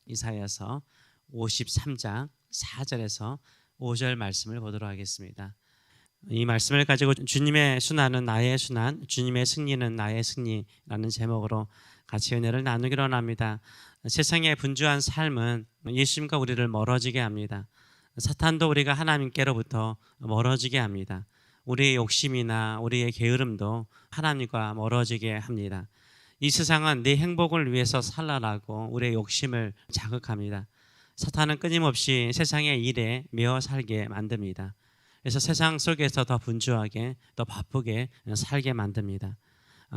이사야서 53장 4절에서 5절 말씀을 보도록 하겠습니다. 이 말씀을 가지고 주님의 순환은 나의 순환, 주님의 승리는 나의 승리라는 제목으로 같이 은혜를 나누기로 합니다. 세상의 분주한 삶은 예수님과 우리를 멀어지게 합니다. 사탄도 우리가 하나님께로부터 멀어지게 합니다. 우리의 욕심이나 우리의 게으름도 하나님과 멀어지게 합니다. 이 세상은 네 행복을 위해서 살라라고 우리의 욕심을 자극합니다. 사탄은 끊임없이 세상의 일에 매어 살게 만듭니다. 그래서 세상 속에서 더 분주하게, 더 바쁘게 살게 만듭니다.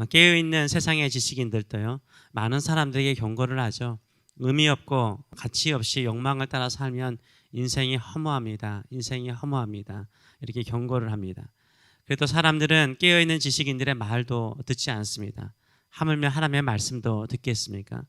깨어있는 세상의 지식인들도요, 많은 사람들에게 경고를 하죠. 의미 없고 가치 없이 욕망을 따라 살면 인생이 허무합니다. 인생이 허무합니다. 이렇게 경고를 합니다. 그래도 사람들은 깨어있는 지식인들의 말도 듣지 않습니다. 하물며 하나님의 말씀도 듣겠습니까?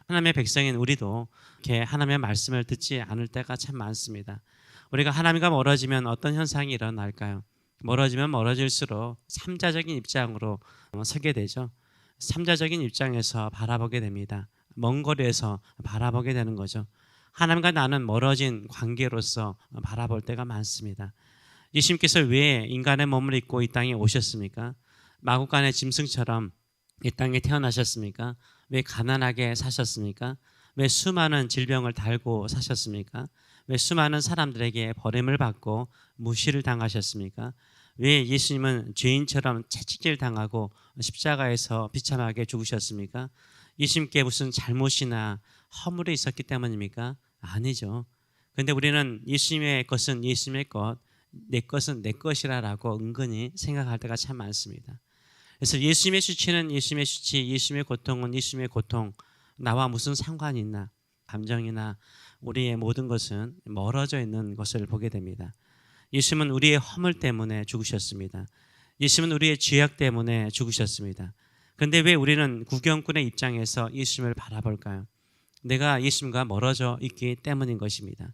하나님의 백성인 우리도 이렇게 하나님의 말씀을 듣지 않을 때가 참 많습니다. 우리가 하나님과 멀어지면 어떤 현상이 일어날까요? 멀어지면 멀어질수록 삼자적인 입장으로 서게 되죠. 삼자적인 입장에서 바라보게 됩니다. 먼 거리에서 바라보게 되는 거죠. 하나님과 나는 멀어진 관계로서 바라볼 때가 많습니다. 예수님께서 왜 인간의 몸을 입고 이 땅에 오셨습니까? 마구간의 짐승처럼 이 땅에 태어나셨습니까? 왜 가난하게 사셨습니까? 왜 수많은 질병을 달고 사셨습니까? 왜 수많은 사람들에게 버림을 받고 무시를 당하셨습니까? 왜 예수님은 죄인처럼 채찍질 당하고 십자가에서 비참하게 죽으셨습니까? 예수님께 무슨 잘못이나 허물이 있었기 때문입니까? 아니죠. 그런데 우리는 예수님의 것은 예수님의 것, 내 것은 내 것이라고 은근히 생각할 때가 참 많습니다. 그래서 예수님의 수치는 예수님의 수치, 예수님의 고통은 예수님의 고통, 나와 무슨 상관이 있나? 감정이나 우리의 모든 것은 멀어져 있는 것을 보게 됩니다. 예수님은 우리의 허물 때문에 죽으셨습니다. 예수님은 우리의 죄악 때문에 죽으셨습니다. 그런데 왜 우리는 구경꾼의 입장에서 예수님을 바라볼까요? 내가 예수님과 멀어져 있기 때문인 것입니다.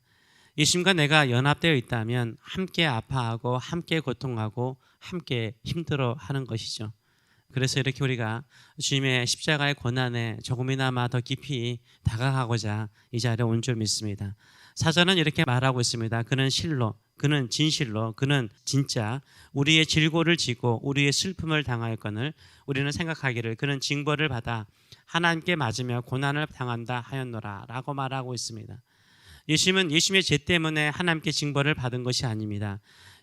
예수님과 내가 연합되어 있다면 함께 아파하고 함께 고통하고 함께 힘들어하는 것이죠. 그래서 이렇게 우리가 주님의 십자가의 고난에 조금이나마 더 깊이 다가가고자 이 자리에 온 줄 믿습니다. 사전은 이렇게 말하고 있습니다. 그는 실로, 그는 진실로, 그는 진짜 우리의 질고를 지고 우리의 슬픔을 당하였거늘 우리는 생각하기를 그는 징벌을 받아 하나님께 맞으며 고난을 당한다 하였노라 라고 말하고 있습니다. 예수님은 예수님의 죄 때문에 하나님께 징벌을 받은 것이 아닙니다.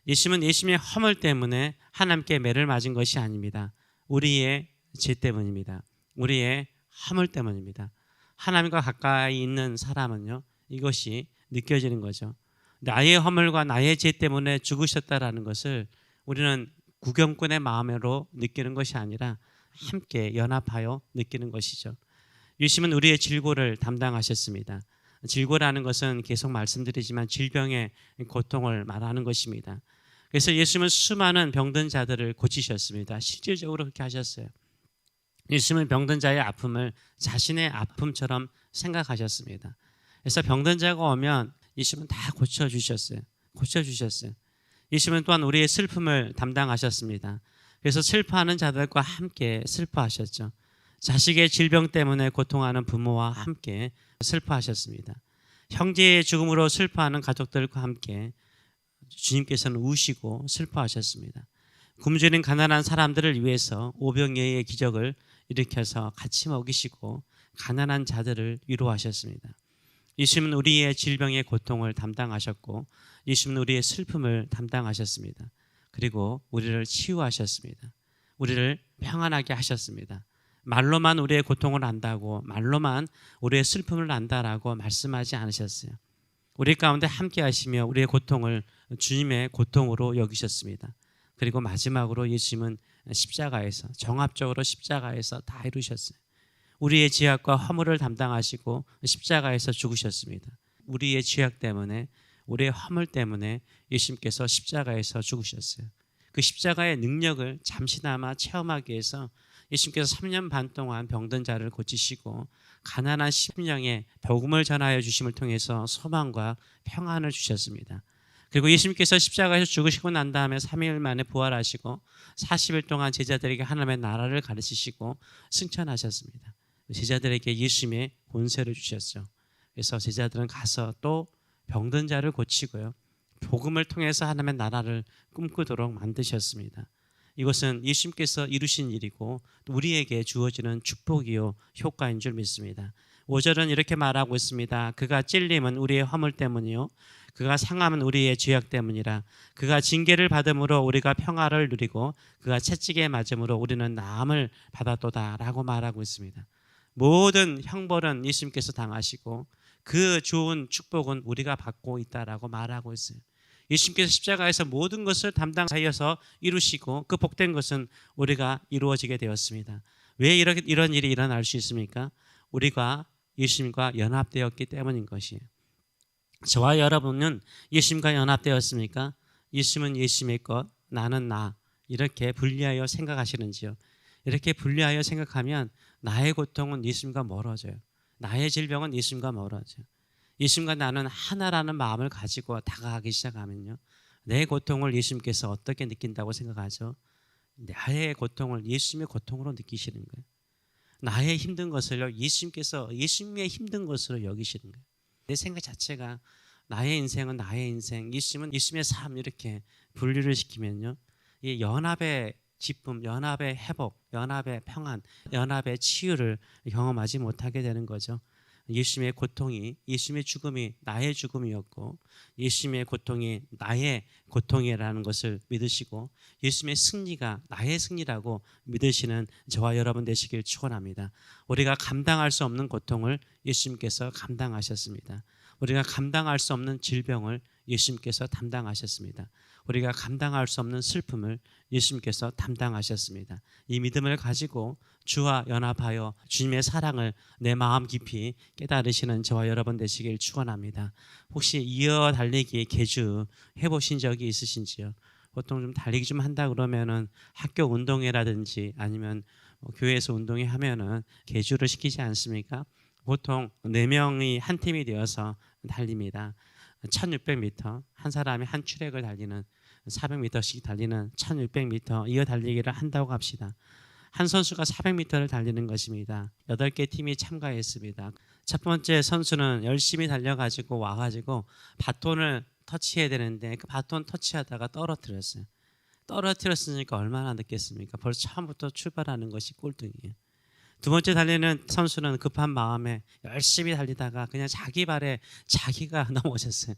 예수님은 예수님의 허물 때문에 하나님께 매를 맞은 것이 아닙니다. 우리의 죄 때문입니다. 우리의 허물 때문입니다. 하나님과 가까이 있는 사람은요, 이것이 느껴지는 거죠. 나의 허물과 나의 죄 때문에 죽으셨다라는 것을 우리는 구경꾼의 마음으로 느끼는 것이 아니라 함께 연합하여 느끼는 것이죠. 예수님은 우리의 질고를 담당하셨습니다. 질고라는 것은 계속 말씀드리지만 질병의 고통을 말하는 것입니다. 그래서 예수님은 수많은 병든 자들을 고치셨습니다. 실질적으로 그렇게 하셨어요. 예수님은 병든 자의 아픔을 자신의 아픔처럼 생각하셨습니다. 그래서 병든 자가 오면 예수님은 다 고쳐주셨어요. 고쳐주셨어요. 예수님은 또한 우리의 슬픔을 담당하셨습니다. 그래서 슬퍼하는 자들과 함께 슬퍼하셨죠. 자식의 질병 때문에 고통하는 부모와 함께 슬퍼하셨습니다. 형제의 죽음으로 슬퍼하는 가족들과 함께 주님께서는 우시고 슬퍼하셨습니다. 굶주린 가난한 사람들을 위해서 오병이어의 기적을 일으켜서 같이 먹이시고 가난한 자들을 위로하셨습니다. 예수님은 우리의 질병의 고통을 담당하셨고 예수님은 우리의 슬픔을 담당하셨습니다. 그리고 우리를 치유하셨습니다. 우리를 평안하게 하셨습니다. 말로만 우리의 고통을 안다고, 말로만 우리의 슬픔을 안다라고 말씀하지 않으셨어요. 우리 가운데 함께 하시며 우리의 고통을 주님의 고통으로 여기셨습니다. 그리고 마지막으로 예수님은 십자가에서, 정합적으로 십자가에서 다 이루셨어요. 우리의 죄악과 허물을 담당하시고 십자가에서 죽으셨습니다. 우리의 죄악 때문에, 우리의 허물 때문에 예수님께서 십자가에서 죽으셨어요. 그 십자가의 능력을 잠시나마 체험하기 위해서 예수님께서 3년 반 동안 병든 자를 고치시고 가난한 심령에 복음을 전하여 주심을 통해서 소망과 평안을 주셨습니다. 그리고 예수님께서 십자가에서 죽으시고 난 다음에 3일 만에 부활하시고 40일 동안 제자들에게 하나님의 나라를 가르치시고 승천하셨습니다. 제자들에게 예수님의 권세를 주셨죠. 그래서 제자들은 가서 또 병든 자를 고치고요. 복음을 통해서 하나님의 나라를 꿈꾸도록 만드셨습니다. 이것은 예수님께서 이루신 일이고 우리에게 주어지는 축복이요 효과인 줄 믿습니다. 5절은 이렇게 말하고 있습니다. 그가 찔림은 우리의 화물 때문이요 그가 상함은 우리의 죄악 때문이라. 그가 징계를 받음으로 우리가 평화를 누리고 그가 채찍에 맞음으로 우리는 나음을 받았도다 라고 말하고 있습니다. 모든 형벌은 예수님께서 당하시고 그 좋은 축복은 우리가 받고 있다라고 말하고 있어요. 예수님께서 십자가에서 모든 것을 담당하여서 이루시고 그 복된 것은 우리가 이루어지게 되었습니다. 왜 이런 일이 일어날 수 있습니까? 우리가 예수님과 연합되었기 때문인 것이에요. 저와 여러분은 예수님과 연합되었습니까? 예수님은 예수님의 것, 나는 나 이렇게 분리하여 생각하시는지요? 이렇게 분리하여 생각하면 나의 고통은 예수님과 멀어져요. 나의 질병은 예수님과 멀어져요. 예수님과 나는 하나라는 마음을 가지고 다가가기 시작하면요. 내 고통을 예수님께서 어떻게 느낀다고 생각하죠? 나의 고통을 예수님의 고통으로 느끼시는 거예요. 나의 힘든 것을요. 예수님께서 예수님의 힘든 것으로 여기시는 거예요. 내 생각 자체가 나의 인생은 나의 인생, 예수님은 예수님의 삶 이렇게 분리를 시키면요. 이 연합의 기쁨, 연합의 회복, 연합의 평안, 연합의 치유를 경험하지 못하게 되는 거죠. 예수님의 고통이, 예수님의 죽음이 나의 죽음이었고 예수님의 고통이 나의 고통이라는 것을 믿으시고 예수님의 승리가 나의 승리라고 믿으시는 저와 여러분 되시길 축원합니다. 우리가 감당할 수 없는 고통을 예수님께서 감당하셨습니다. 우리가 감당할 수 없는 질병을 예수님께서 담당하셨습니다. 우리가 감당할 수 없는 슬픔을 예수님께서 담당하셨습니다. 이 믿음을 가지고 주와 연합하여 주님의 사랑을 내 마음 깊이 깨달으시는 저와 여러분 되시길 축원합니다. 혹시 이어 달리기 계주 해보신 적이 있으신지요? 보통 좀 달리기 좀 한다 그러면은 학교 운동회라든지 아니면 교회에서 운동회 하면은 계주를 시키지 않습니까? 보통 4명이 한 팀이 되어서 달립니다. 1600m 한 사람이 한 트랙을 달리는 400m씩 달리는 1600m 이어 달리기를 한다고 합시다. 한 선수가 400m를 달리는 것입니다. 8개 팀이 참가했습니다. 첫 번째 선수는 열심히 달려가지고 와가지고 바톤을 터치해야 되는데 그 바톤 터치하다가 떨어뜨렸어요. 떨어뜨렸으니까 얼마나 늦겠습니까? 벌써 처음부터 출발하는 것이 꼴등이에요. 두 번째 달리는 선수는 급한 마음에 열심히 달리다가 그냥 자기 발에 자기가 넘어졌어요.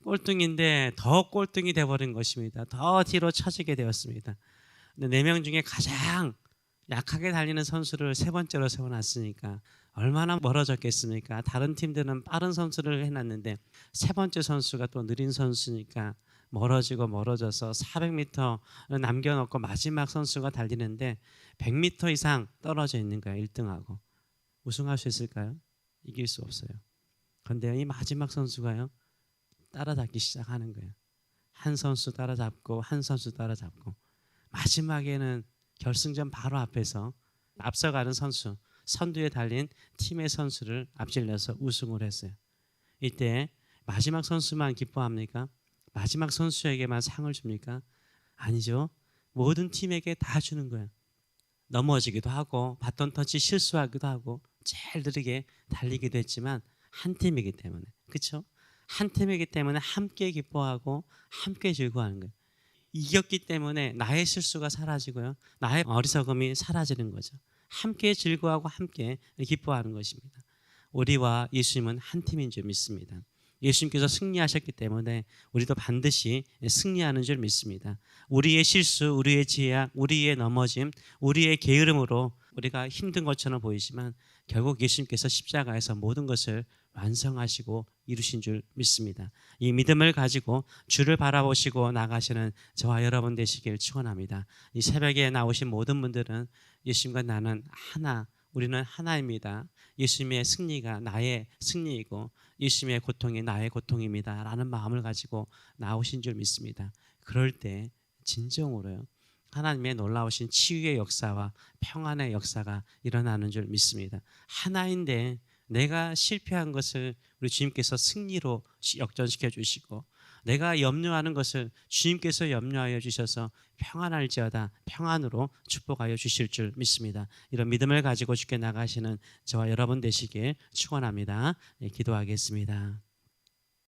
꼴등인데 더 꼴등이 되어버린 것입니다. 더 뒤로 처지게 되었습니다. 근데 4명 중에 가장 약하게 달리는 선수를 세 번째로 세워놨으니까 얼마나 멀어졌겠습니까? 다른 팀들은 빠른 선수를 해놨는데 세 번째 선수가 또 느린 선수니까 멀어져서 400m를 남겨놓고 마지막 선수가 달리는데 100m 이상 떨어져 있는 거예요. 1등하고. 우승할 수 있을까요? 이길 수 없어요. 그런데 이 마지막 선수가요. 따라잡기 시작하는 거예요. 한 선수 따라잡고 한 선수 따라잡고 마지막에는 결승전 바로 앞에서 앞서가는 선수, 선두에 달린 팀의 선수를 앞질러서 우승을 했어요. 이때 마지막 선수만 기뻐합니까? 마지막 선수에게만 상을 줍니까? 아니죠. 모든 팀에게 다 주는 거예요. 넘어지기도 하고 바톤 터치 실수하기도 하고 제일 느리게 달리기도 했지만 한 팀이기 때문에 그렇죠? 한 팀이기 때문에 함께 기뻐하고 함께 즐거워하는 거예요. 이겼기 때문에 나의 실수가 사라지고요. 나의 어리석음이 사라지는 거죠. 함께 즐거워하고 함께 기뻐하는 것입니다. 우리와 예수님은 한 팀인 줄 믿습니다. 예수님께서 승리하셨기 때문에 우리도 반드시 승리하는 줄 믿습니다. 우리의 실수, 우리의 죄악, 우리의 넘어짐, 우리의 게으름으로 우리가 힘든 것처럼 보이지만 결국 예수님께서 십자가에서 모든 것을 완성하시고 이루신 줄 믿습니다. 이 믿음을 가지고 주를 바라보시고 나가시는 저와 여러분 되시길 축원합니다. 이 새벽에 나오신 모든 분들은 예수님과 나는 하나, 우리는 하나입니다. 예수님의 승리가 나의 승리이고 예수님의 고통이 나의 고통입니다 라는 마음을 가지고 나오신 줄 믿습니다. 그럴 때 진정으로요 하나님의 놀라우신 치유의 역사와 평안의 역사가 일어나는 줄 믿습니다. 하나인데 내가 실패한 것을 우리 주님께서 승리로 역전시켜 주시고 내가 염려하는 것을 주님께서 염려하여 주셔서 평안할지어다 평안으로 축복하여 주실 줄 믿습니다. 이런 믿음을 가지고 주께 나가시는 저와 여러분 되시길 축원합니다. 기도하겠습니다.